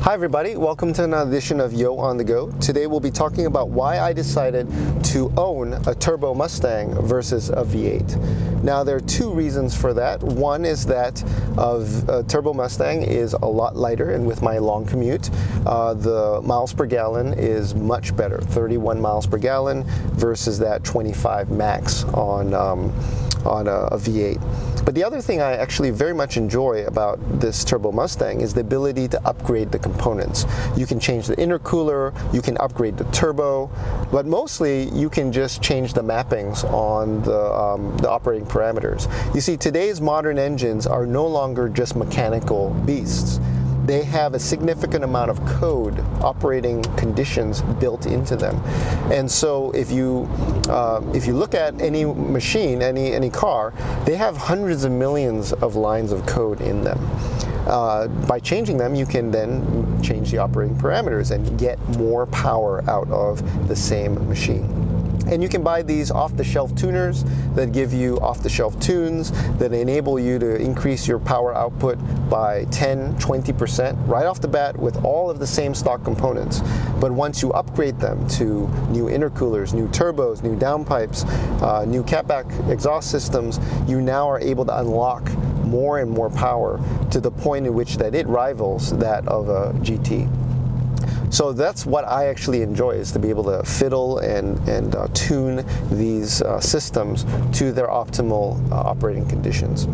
Hi everybody, welcome to another edition of Yo on the Go. Today we'll be talking about why I decided to own a Turbo Mustang versus a V8. Now there are two reasons for that. One is that a Turbo Mustang is a lot lighter, and with my long commute, the miles per gallon is much better, 31 miles per gallon versus that 25 max on a V8. But the other thing I actually very much enjoy about this Turbo Mustang is the ability to upgrade the components. You can change the intercooler, you can upgrade the turbo, but mostly you can just change the mappings on the operating parameters. You see, today's modern engines are no longer just mechanical beasts. They have a significant amount of code, operating conditions built into them. And so if you look at any machine, any car, they have hundreds of millions of lines of code in them. By changing them, you can then change the operating parameters and get more power out of the same machine. And you can buy these off-the-shelf tuners that give you off-the-shelf tunes that enable you to increase your power output by 10-20% right off the bat with all of the same stock components. But once you upgrade them to new intercoolers, new turbos, new downpipes, new catback exhaust systems, you now are able to unlock more and more power to the point in which that it rivals that of a GT. So that's what I actually enjoy, is to be able to fiddle and tune these systems to their optimal operating conditions.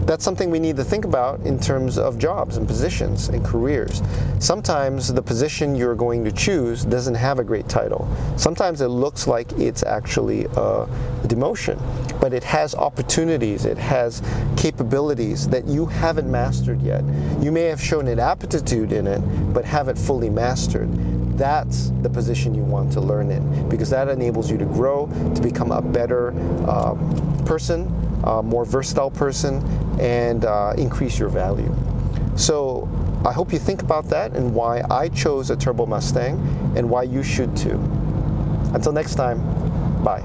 That's something we need to think about in terms of jobs and positions and careers. Sometimes the position you're going to choose doesn't have a great title. Sometimes it looks like it's actually a demotion, but it has opportunities, it has capabilities that you haven't mastered yet. You may have shown an aptitude in it, but haven't fully mastered. That's the position you want to learn in, because that enables you to grow, to become a better person, more versatile person, and increase your value. So I hope you think about that and why I chose a Turbo Mustang and why you should too. Until next time, bye.